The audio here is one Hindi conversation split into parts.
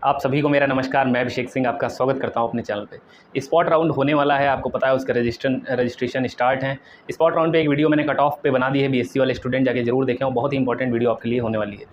आप सभी को मेरा नमस्कार। मैं अभिषेक सिंह आपका स्वागत करता हूं अपने चैनल पे। स्पॉट राउंड होने वाला है, आपको पता है उसका रजिस्ट्रेशन स्टार्ट है। स्पॉट राउंड पे एक वीडियो मैंने कट ऑफ पे बना दी है, बीएससी वाले स्टूडेंट जाके जरूर देखें, वो बहुत ही इंपॉर्टेंट वीडियो आपके लिए होने वाली है।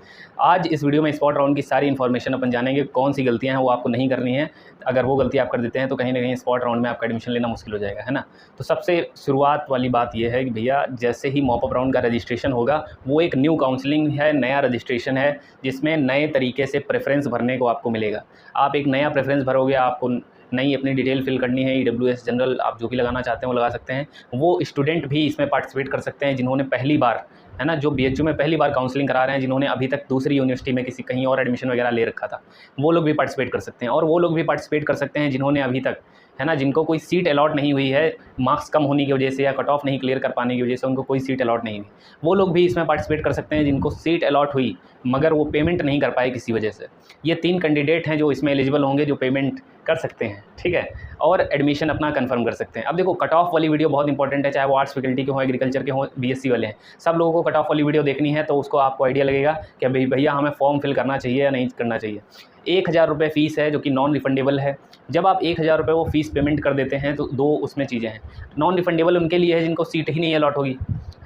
आज इस वीडियो में स्पॉट राउंड की सारी इन्फॉर्मेशन अपन जानेंगे, कौन सी गलतियाँ हैं वो आपको नहीं करनी है। अगर वो गलती आप कर देते हैं तो कहीं ना कहीं स्पॉट राउंड में आपका एडमिशन लेना मुश्किल हो जाएगा, है ना। तो सबसे शुरुआत वाली बात यह है कि भैया जैसे ही मॉपअप राउंड का रजिस्ट्रेशन होगा, वो एक न्यू काउंसलिंग है, नया रजिस्ट्रेशन है, जिसमें नए तरीके से प्रेफरेंस भरने को आपको मिलेगा। आप एक नया प्रेफरेंस भरोगे, आपको नई अपनी डिटेल फिल करनी है। EWS जनरल आप जो भी लगाना चाहते हैं वो लगा सकते हैं। वो स्टूडेंट भी इसमें पार्टिसिपेट कर सकते हैं जिन्होंने पहली बार, है ना, जो BHU में पहली बार काउंसलिंग करा रहे हैं, जिन्होंने अभी तक दूसरी यूनिवर्सिटी में किसी कहीं और एडमिशन वगैरह ले रखा था, वो लोग भी पार्टिसिपेट कर सकते हैं। और वो लोग भी पार्टिसिपेट कर सकते हैं जिन्होंने अभी तक, है ना, जिनको कोई सीट अलॉट नहीं हुई है, मार्क्स कम होने की वजह से या कट ऑफ नहीं क्लियर कर पाने की वजह से उनको कोई सीट अलॉट नहीं हुई, वो लोग भी इसमें पार्टिसिपेट कर सकते हैं। जिनको सीट अलॉट हुई मगर वो पेमेंट नहीं कर पाए किसी वजह से, ये 3 कैंडिडेट हैं जो इसमें एलिजिबल होंगे, जो पेमेंट कर सकते हैं, ठीक है, और एडमिशन अपना कंफर्म कर सकते हैं। अब देखो, कट ऑफ वाली वीडियो बहुत इंपॉर्टेंट है, चाहे वो आर्ट्स फैकल्टी के हों, एग्रीकल्चर के हों, BSc वाले हैं, सब लोगों को कट ऑफ वाली वीडियो देखनी है। तो उसको आपको आइडिया लगेगा कि भैया हमें फॉर्म फिल करना चाहिए या नहीं करना चाहिए। 1000 रुपये फ़ीस है जो कि नॉन रिफंडेबल है। जब आप 1000 रुपये वो फ़ीस पेमेंट कर देते हैं तो 2 उसमें चीज़ें हैं। नॉन रिफंडेबल उनके लिए है जिनको सीट ही नहीं अलॉट होगी,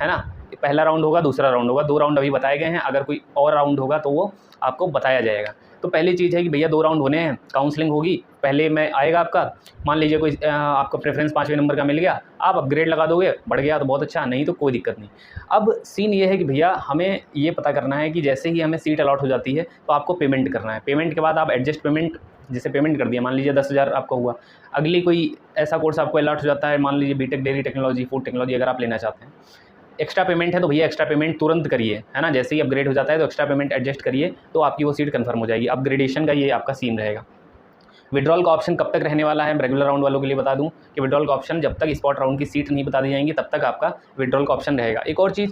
है ना। पहला राउंड होगा, दूसरा राउंड होगा, 2 राउंड अभी बताए गए हैं। अगर कोई और राउंड होगा तो वो आपको बताया जाएगा। तो पहली चीज़ है कि भैया 2 राउंड होने हैं, काउंसलिंग होगी। पहले में आएगा आपका, मान लीजिए कोई आपका प्रेफरेंस 5वें नंबर का मिल गया, आप अपग्रेड लगा दोगे, बढ़ गया तो बहुत अच्छा, नहीं तो कोई दिक्कत नहीं। अब सीन ये है कि भैया हमें ये पता करना है कि जैसे ही हमें सीट अलॉट हो जाती है तो आपको पेमेंट करना है। पेमेंट के बाद आप एडजस्ट पेमेंट, जैसे पेमेंट कर दिया, मान लीजिए 10,000 आपका हुआ, अगली कोई ऐसा कोर्स आपको अलॉट हो जाता है, मान लीजिए BTech dairy technology, food technology अगर आप लेना चाहते हैं, एक्स्ट्रा पेमेंट है तो भैया एक्स्ट्रा पेमेंट तुरंत करिए, है ना। जैसे ही अपग्रेड हो जाता है तो एक्स्ट्रा पेमेंट एडजस्ट करिए, तो आपकी वो सीट कंफर्म हो जाएगी। अपग्रेडेशन का ये आपका सीन रहेगा। विड्रॉल का ऑप्शन कब तक रहने वाला है, रेगुलर राउंड वालों के लिए बता दूं कि विड्रॉल का ऑप्शन जब तक स्पॉट राउंड की सीट नहीं बता दी जाएंगी तब तक आपका विड्रॉल का ऑप्शन रहेगा। एक और चीज़,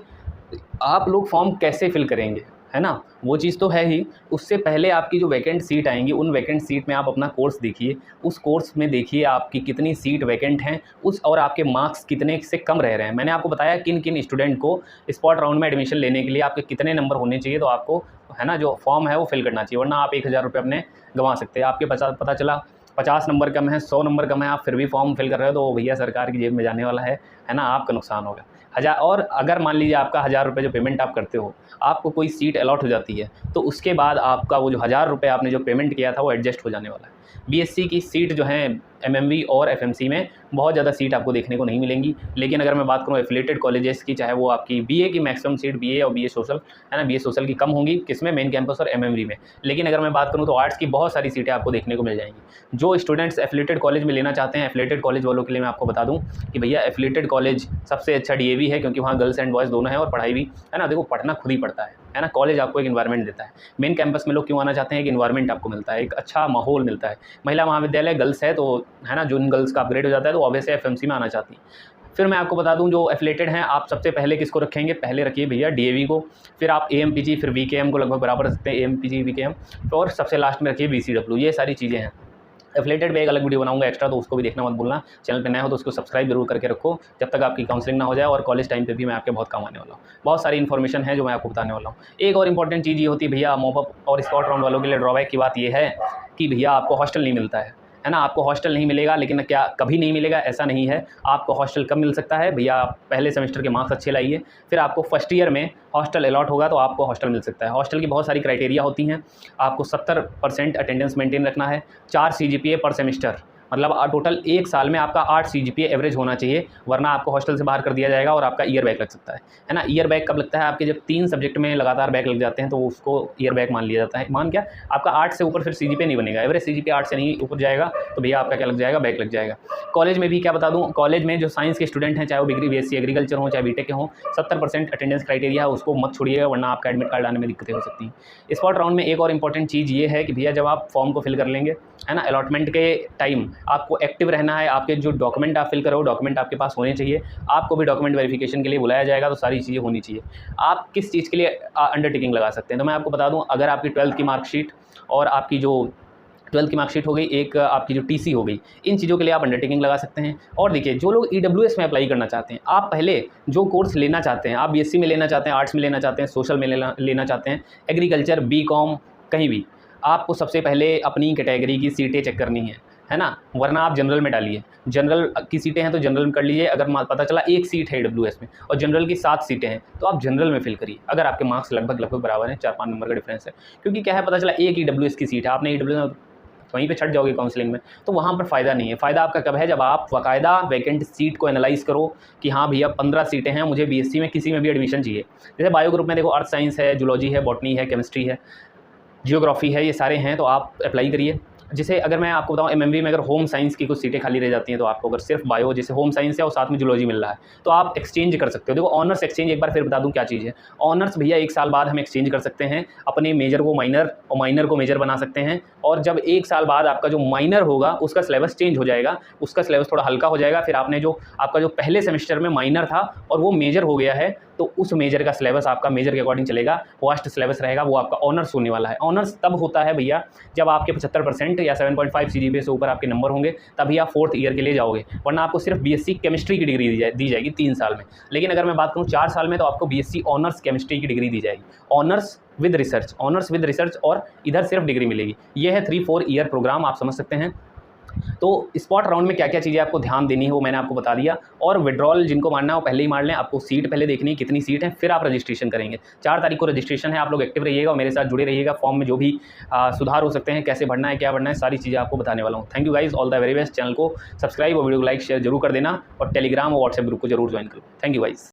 आप लोग फॉर्म कैसे फिल करेंगे, है ना, वो चीज़ तो है ही। उससे पहले आपकी जो वैकेंट सीट आएंगी, उन वैकेंट सीट में आप अपना कोर्स देखिए, उस कोर्स में देखिए आपकी कितनी सीट वैकेंट हैं, उस और आपके मार्क्स कितने से कम रह रहे हैं। मैंने आपको बताया किन किन स्टूडेंट को स्पॉट राउंड में एडमिशन लेने के लिए आपके कितने नंबर होने चाहिए, तो आपको, है ना, जो फॉर्म है वो फिल करना चाहिए, वरना आप 1000 रुपये अपने गंवा सकते हैं। आपके पता चला 50 नंबर कम है, 100 नंबर कम है, आप फिर भी फॉर्म फिल कर रहे हो, तो भैया सरकार की जेब में जाने वाला है ना, आपका नुकसान होगा। और अगर मान लीजिए आपका 1000 रुपये जो पेमेंट आप करते हो, आपको कोई सीट अलॉट हो जाती है, तो उसके बाद आपका वो जो 1000 रुपये आपने जो पेमेंट किया था वो एडजस्ट हो जाने वाला है। BSc की सीट जो है MMV और FMC में बहुत ज़्यादा सीट आपको देखने को नहीं मिलेंगी। लेकिन अगर मैं बात करूँ एफिलेटेड कॉलेजेस की, चाहे वो आपकी BA की मैक्सिमम सीट BA और BA सोशल, है ना, BA सोशल की कम होंगी, किसमें, मेन कैंपस और MMV में। लेकिन अगर मैं बात करूँ तो आर्ट्स की बहुत सारी सीटें आपको देखने को मिल जाएंगी। जो स्टूडेंट्स एफिलेटेड कॉलेज में लेना चाहते हैं, एफिलेटेड कॉलेज वालों के लिए मैं आपको बता दूँ कि भैया एफिलेटेड कॉलेज सबसे अच्छा DAV है, क्योंकि वहाँ गर्ल्स एंड बॉयज़ दोनों हैं और पढ़ाई भी, है ना, देखो पढ़ना खुद ही पड़ता है ना। कॉलेज आपको एक इन्वायरमेंट देता है। मेन कैंपस में लोग क्यों आना चाहते हैं, एक इन्वायरमेंट आपको मिलता है, एक अच्छा माहौल मिलता है। महिला महाविद्यालय गर्ल्स है तो, है ना, जो गर्ल्स का अपग्रेड हो जाता है तो ऑब्वियसली FMC में आना चाहती हैं। फिर मैं आपको बता दूं जो एफिलेटेड हैं, आप सबसे पहले किसको रखेंगे, पहले रखिए भैया DAV को, फिर आप AMPG, फिर VKM को लगभग बराबर रख सकते हैं, AMPG VKM, और सबसे लास्ट में रखिए VCW। ये सारी चीज़ें हैं। एफिलेटेड पे एक अलग वीडियो बनाऊंगा एक्स्ट्रा, तो उसको भी देखना मत भूलना। चैनल पे नया हो तो उसको सब्सक्राइब जरूर करके रखो, जब तक आपकी काउंसलिंग ना हो जाए, और कॉलेज टाइम पे भी मैं आपके बहुत काम आने वाला हूँ। बहुत सारी इन्फॉर्मेशन है जो मैं आपको बताने वाला हूँ। एक और इंपॉर्टेंट चीज़ ये होती है भैया, मॉपअप और स्पॉट राउंड वालों के लिए ड्रॉबैक की बात ये है कि भैया आपको हॉस्टल नहीं मिलता है ना। आपको हॉस्टल नहीं मिलेगा, लेकिन क्या कभी नहीं मिलेगा ऐसा नहीं है। आपको हॉस्टल कब मिल सकता है भैया, आप पहले सेमेस्टर के मार्क्स अच्छे लाइए, फिर आपको फर्स्ट ईयर में हॉस्टल अलॉट होगा तो आपको हॉस्टल मिल सकता है। हॉस्टल की बहुत सारी क्राइटेरिया होती हैं। आपको 70% अटेंडेंस मेंटेन रखना है, 4 CGPA पर सेमेस्टर, मतलब टोटल 1 साल में आपका 8 CGPA एवरेज होना चाहिए, वरना आपको हॉस्टल से बाहर कर दिया जाएगा और आपका ईयर बैक लग सकता है ना। ईयर बैक कब लगता है, आपके जब 3 सब्जेक्ट में लगातार बैक लग जाते हैं तो उसको ईयर बैक मान लिया जाता है। मान क्या, आपका 8 से ऊपर फिर CGPA नहीं बनेगा, एवरेज CGPA 8 से नहीं ऊपर जाएगा तो भैया आपका क्या लग जाएगा, बैक लग जाएगा। कॉलेज में भी क्या बता दूँ, कॉलेज में जो साइंस के स्टूडेंट हैं, चाहे वो BSc एग्रीकल्चर हो चाहे BTech के हों, 70% अटेंडेंस क्राइटेरिया है, उसको मत छोड़िएगा, वरना आपका एडमिट कार्ड आने में दिक्कतें हो सकती हैं। स्पॉट राउंड में एक और इंपॉर्टेंट चीज़ ये है कि भैया जब आप फॉर्म को फिल कर लेंगे, है ना, अलॉटमेंट के टाइम आपको एक्टिव रहना है। आपके जो डॉक्यूमेंट आप फिल करो, डॉक्यूमेंट आपके पास होने चाहिए। आपको भी डॉक्यूमेंट वेरिफिकेशन के लिए बुलाया जाएगा, तो सारी चीज़ें होनी चाहिए। आप किस चीज़ के लिए अंडरटेकिंग लगा सकते हैं, तो मैं आपको बता दूं, अगर आपकी 12th की मार्कशीट और आपकी जो 12th की मार्कशीट हो गई, एक आपकी जो TC हो गई, इन चीज़ों के लिए आप अंडरटेकिंग लगा सकते हैं। और देखिए, जो लोग EWS में अप्लाई करना चाहते हैं, आप पहले जो कोर्स लेना चाहते हैं, आप BSc में लेना चाहते हैं, आर्ट्स में लेना चाहते हैं, सोशल में लेना चाहते हैं, एग्रीकल्चर, BCom, कहीं भी, आपको सबसे पहले अपनी कैटेगरी की सीटें चेक करनी है ना, वरना आप जनरल में डालिए। जनरल की सीटें हैं तो जनरल में कर लीजिए। अगर पता चला एक सीट है ईडब्ल्यूएस में और जनरल की 7 सीटें हैं तो आप जनरल में फिल करिए, अगर आपके मार्क्स लगभग बराबर हैं, 4-5 नंबर का डिफरेंस है। क्योंकि क्या है, पता चला एक ईडब्ल्यूएस की सीट है, आपने ईडब्ल्यूएस वहीं पे छट जाओगे काउंसलिंग में, तो वहाँ पर फ़ायदा नहीं है। फ़ायदा आपका कब है, जब आप बाकायदा वैकेंट सीट को एनालाइज़ करो कि हाँ भैया 15 सीटें हैं, मुझे बीएससी में किसी में भी एडमिशन चाहिए। जैसे बायो ग्रुप में देखो अर्थ साइंस है, जूलॉजी है, बॉटनी है, केमिस्ट्री है, जियोग्राफी है, ये सारे हैं, तो आप अप्लाई करिए। जैसे अगर मैं आपको बताऊँ एमएमवी में अगर होम साइंस की कुछ सीटें खाली रह जाती हैं तो आपको अगर सिर्फ बायो जैसे होम साइंस है और साथ में जूलॉजी मिल रहा है तो आप एक्सचेंज कर सकते हो। देखो ऑनर्स एक्सचेंज एक बार फिर बता दूं क्या चीज़ है। ऑनर्स भैया 1 साल बाद हम एक्सचेंज कर सकते हैं, अपने मेजर को माइनर और माइनर को मेजर बना सकते हैं। और जब 1 साल बाद आपका जो माइनर होगा उसका सिलेबस चेंज हो जाएगा, उसका सिलेबस थोड़ा हल्का हो जाएगा। फिर आपने जो आपका जो पहले सेमेस्टर में माइनर था और वो मेजर हो गया है तो उस मेजर का सिलेबस आपका मेजर के अकॉर्डिंग चलेगा, वास्ट सिलेबस रहेगा, वो आपका ऑनर्स होने वाला है। ऑनर्स तब होता है भैया जब आपके 75% या 7.5 सीजीपीए से ऊपर आपके नंबर होंगे, तभी आप 4th ईयर के लिए जाओगे, वरना आपको सिर्फ बीएससी केमिस्ट्री की डिग्री दी जाएगी 3 साल में। लेकिन अगर मैं बात करूँ 4 साल में तो आपको बीएससी ऑनर्स केमिस्ट्री की डिग्री दी जाएगी, ऑनर्स विद रिसर्च और इधर सिर्फ डिग्री मिलेगी। ये है 3-4 ईयर प्रोग्राम, आप समझ सकते हैं। तो स्पॉट राउंड में क्या क्या चीज़ें आपको ध्यान देनी है वो मैंने आपको बता दिया। और विड्रॉल जिनको मारना है वो पहले ही मार लें, आपको सीट पहले देखनी है कितनी सीट है, फिर आप रजिस्ट्रेशन करेंगे। 4 तारीख को रजिस्ट्रेशन है, आप लोग एक्टिव रहिएगा और मेरे साथ जुड़े रहिएगा। फॉर्म में जो भी सुधार हो सकते हैं, कैसे भरना है, क्या भरना है, सारी चीज़ें आपको बताने वाला हूँ। Thank you guys, all the very best. Channel को सब्सक्राइब और वीडियो को लाइक शेयर जरूर कर देना और टेलीग्राम और व्हाट्सएप ग्रुप को जरूर ज्वाइन करो। Thank you guys.